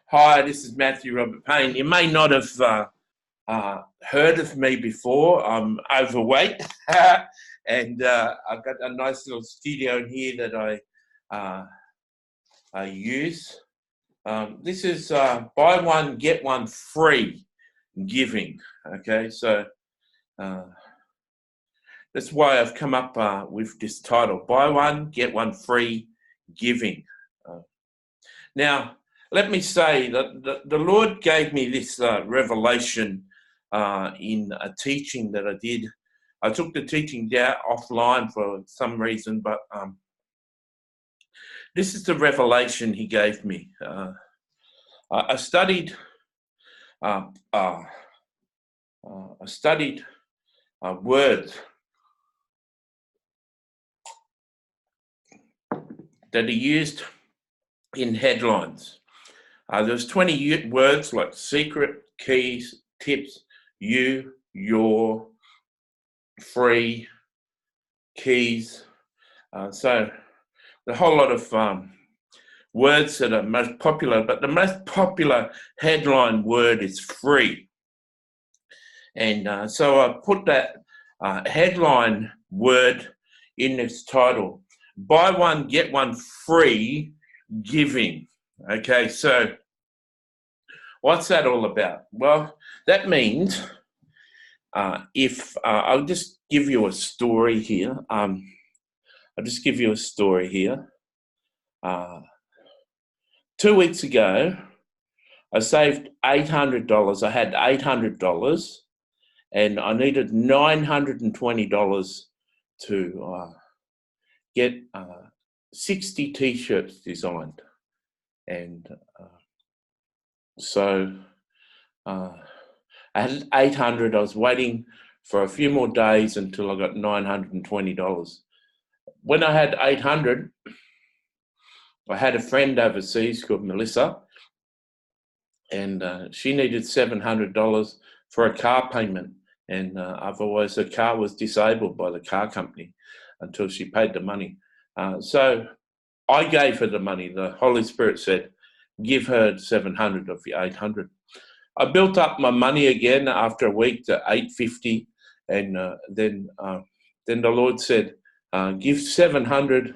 Hi, this is Matthew Robert Payne. You may not have heard of me before. I'm overweight and I've got a nice little studio in here that I use. This is buy one, get one free giving. Okay, so that's why I've come up with this title, buy one, get one free giving. Now, let me say that the Lord gave me this revelation in a teaching that I did. I took the teaching down offline for some reason, but this is the revelation He gave me. I studied words that He used in headlines. There's 20 words like secret, keys, tips, you, your, free, keys. So a whole lot of words that are most popular, but the most popular headline word is free. And so I put that headline word in this title, buy one, get one free giving. Okay, so what's that all about? Well, that means if I'll just give you a story here. I'll just give you a story here. 2 weeks ago, I saved $800. I had $800 and I needed $920 to get 60 t-shirts designed. And so I had 800. I was waiting for a few more days until I got $920. When I had 800, I had a friend overseas called Melissa, and she needed $700 for a car payment. And otherwise, her car was disabled by the car company until she paid the money. So I gave her the money. The Holy Spirit said, give her 700 of your 800. I built up my money again after a week to 850, and then the Lord said, give 700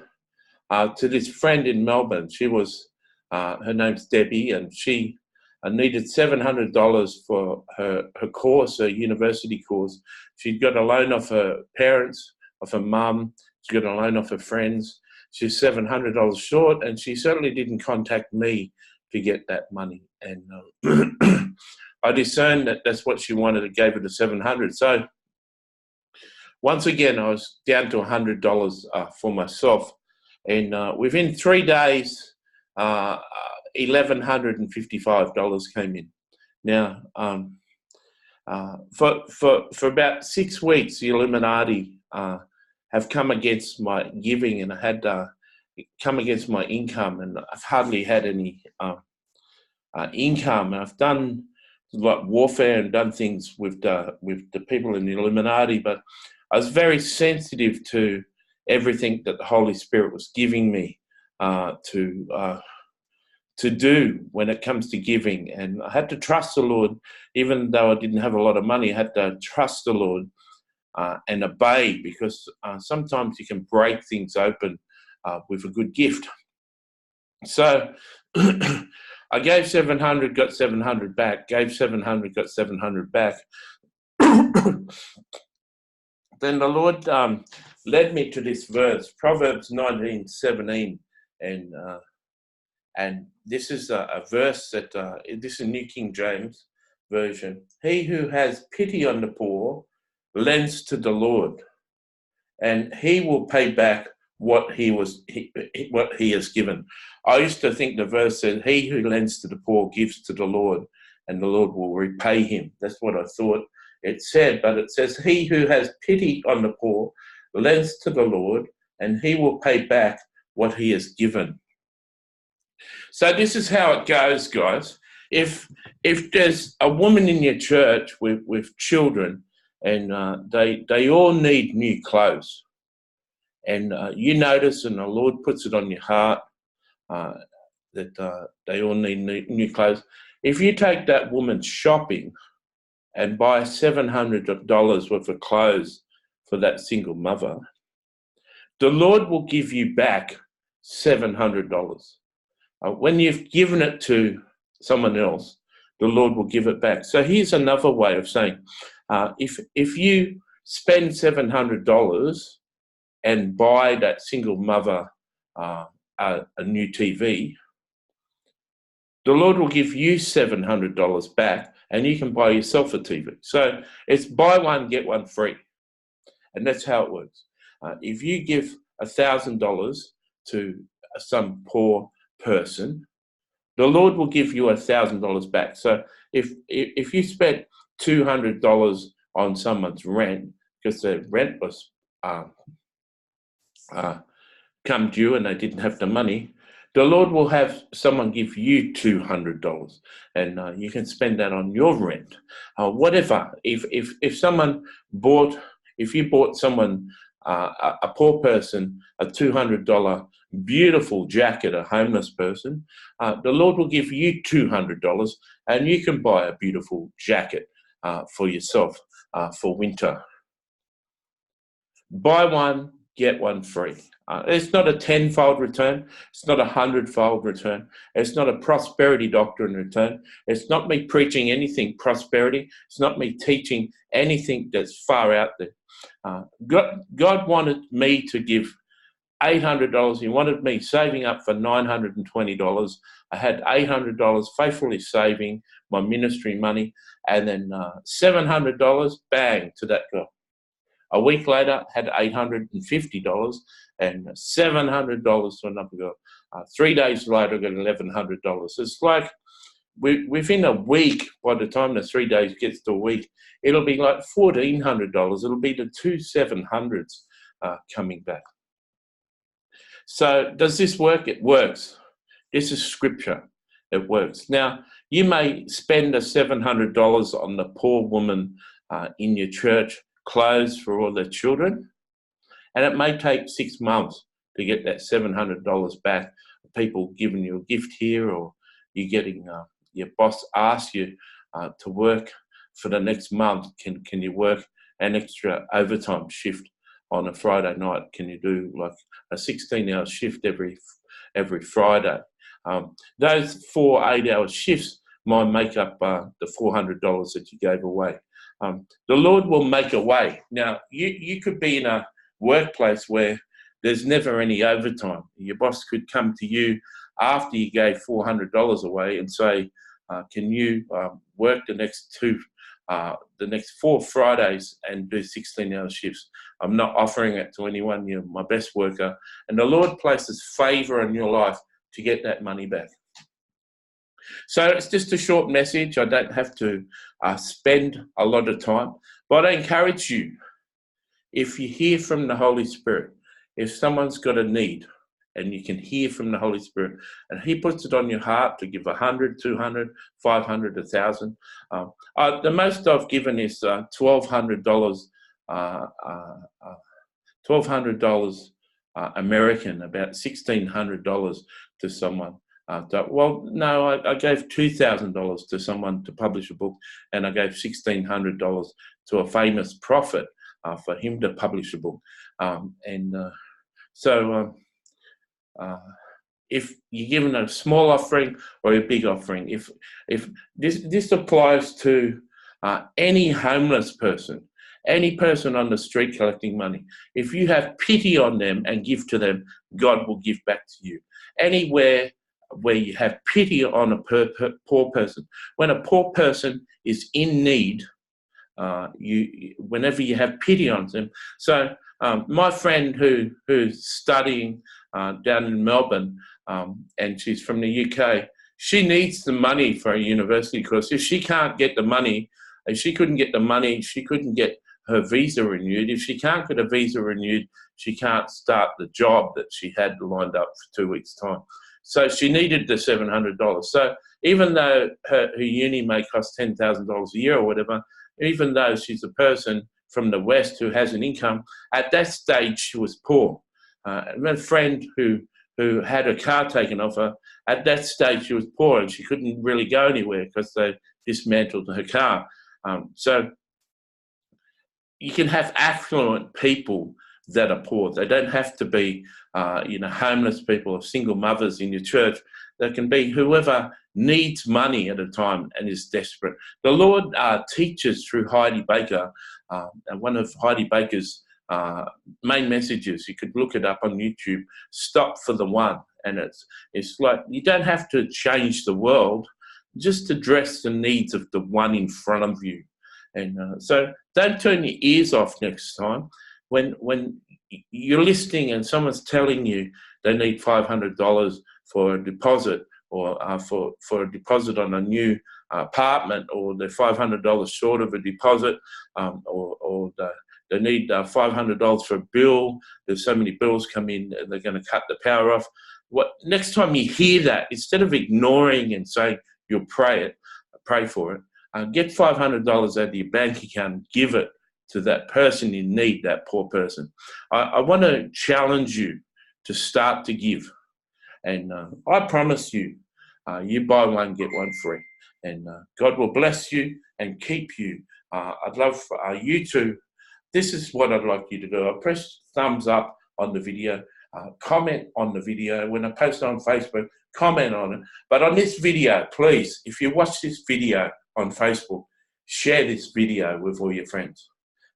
to this friend in Melbourne. She was, her name's Debbie, and she needed $700 for her course, her university course. She'd got a loan off her parents, off her mum. She got a loan off her friends. She's $700 short, and she certainly didn't contact me to get that money. And I discerned that that's what she wanted. I gave her the $700. So once again, I was down to $100 for myself. And within 3 days, $1,155 came in. Now, for about 6 weeks, the Illuminati have come against my giving, and I had come against my income, and I've hardly had any income. I've done like warfare and done things with the people in the Illuminati, but I was very sensitive to everything that the Holy Spirit was giving me to do when it comes to giving. And I had to trust the Lord, even though I didn't have a lot of money. I had to trust the Lord and obey, because sometimes you can break things open with a good gift. So I gave 700, got 700 back, gave 700, got 700 back. Then the Lord led me to this verse, Proverbs 19:17, and this is a verse that this is a New King James Version. He who has pity on the poor lends to the Lord, and He will pay back what he has given. I used to think the verse said, "He who lends to the poor gives to the Lord, and the Lord will repay him." That's what I thought it said, but it says, "He who has pity on the poor lends to the Lord, and He will pay back what he has given." So this is how it goes, guys. If there's a woman in your church with children, and they all need new clothes, and you notice, and the Lord puts it on your heart, that they all need new clothes. If you take that woman shopping and buy $700 worth of clothes for that single mother, the Lord will give you back $700. When you've given it to someone else, the Lord will give it back. So here's another way of saying, if you spend $700 and buy that single mother a new TV, the Lord will give you $700 back, and you can buy yourself a TV. So it's buy one, get one free. And that's how it works. If you give $1,000 to some poor person, the Lord will give you $1,000 back. So if you spent $200 on someone's rent because their rent was come due and they didn't have the money, the Lord will have someone give you $200, and you can spend that on your rent, whatever. If someone bought, if you bought someone, a poor person, a $200 beautiful jacket, a homeless person, the Lord will give you $200, and you can buy a beautiful jacket for yourself for winter. Buy one, get one free. It's not a 10-fold return. It's not a 100-fold return. It's not a prosperity doctrine return. It's not me preaching anything prosperity. It's not me teaching anything that's far out there. God wanted me to give $800. He wanted me saving up for $920. I had $800 faithfully saving my ministry money, and then $700, bang, to that girl. A week later, had $850 and $700 to another girl. 3 days later, I got $1,100. It's like within a week, by the time the 3 days gets to a week, it'll be like $1,400. It'll be the two 700s coming back. So does this work? It works. This is scripture. It works. Now, you may spend the $700 on the poor woman in your church, clothes for all their children, and it may take 6 months to get that $700 back. People giving you a gift here, or you're getting your boss asks you to work for the next month. Can you work an extra overtime shift on a Friday night? Can you do like a 16-hour shift every Friday? Those 4 8-hour shifts might make up the $400 that you gave away. The Lord will make a way. Now, you could be in a workplace where there's never any overtime. Your boss could come to you after you gave $400 away and say, can you work the next 4 Fridays and do 16-hour shifts? I'm not offering it to anyone. You're my best worker. And the Lord places favor in your life to get that money back. So it's just a short message. I don't have to spend a lot of time, but I encourage you, if you hear from the Holy Spirit, if someone's got a need and you can hear from the Holy Spirit and he puts it on your heart to give 100, 200, 500, 1,000. The most I've given is $1,200 American, about $1,600 to someone. I gave $2,000 to someone to publish a book, and I gave $1,600 to a famous prophet for him to publish a book. If you're given a small offering or a big offering, if this applies to any homeless person, any person on the street collecting money, if you have pity on them and give to them, God will give back to you. Anywhere where you have pity on a poor person, when a poor person is in need, whenever you have pity on them. So my friend who's studying down in Melbourne, and she's from the UK, she needs the money for a university course. If she can't get the money, if she couldn't get the money, she couldn't get her visa renewed. If she can't get a visa renewed, she can't start the job that she had lined up for 2 weeks' time. So she needed the $700. So even though her uni may cost $10,000 a year or whatever, even though she's a person from the West who has an income, at that stage she was poor. My friend who who had her car taken off her. At that stage, she was poor and she couldn't really go anywhere because they dismantled her car. So you can have affluent people that are poor. They don't have to be, homeless people or single mothers in your church. They can be whoever needs money at a time and is desperate. The Lord teaches through Heidi Baker, and one of Heidi Baker's main messages, you could look it up on YouTube, Stop for the One. And it's like, you don't have to change the world, just address the needs of the one in front of you. And so don't turn your ears off next time. When you're listening and someone's telling you they need $500 for a deposit, or for a deposit on a new apartment, or they're $500 short of a deposit, or they need $500 for a bill. There's so many bills come in, and they're going to cut the power off. Next time you hear that, instead of ignoring and saying you'll pray for it, get $500 out of your bank account and give it to that person in need, that poor person. I want to challenge you to start to give. And I promise you, you buy one, get one free. And God will bless you and keep you. I'd love you to, this is what I'd like you to do. I'll press thumbs up on the video, comment on the video. When I post it on Facebook, comment on it. But on this video, please, if you watch this video on Facebook, share this video with all your friends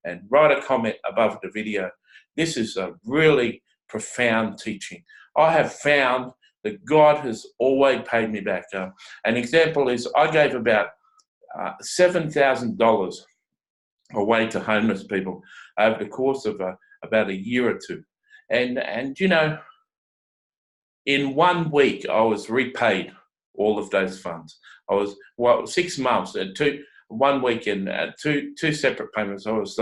and write a comment above the video. This is a really profound teaching. I have found that God has always paid me back. An example is I gave about $7,000 away to homeless people over the course of about a year or two. And in 1 week, I was repaid all of those funds. I was, 6 months, 1 week in two separate payments. I was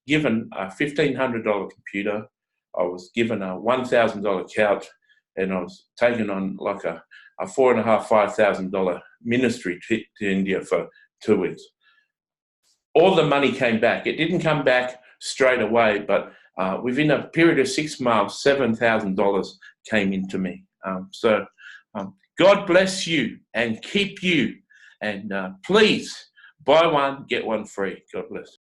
given a $1,500 computer. I was given a $1,000 couch, and I was taken on like a $4,500 ministry trip to India for 2 weeks. All the money came back. It didn't come back straight away, but within a period of 6 months, $7,000 came into me. So God bless you and keep you. And please buy one, get one free. God bless.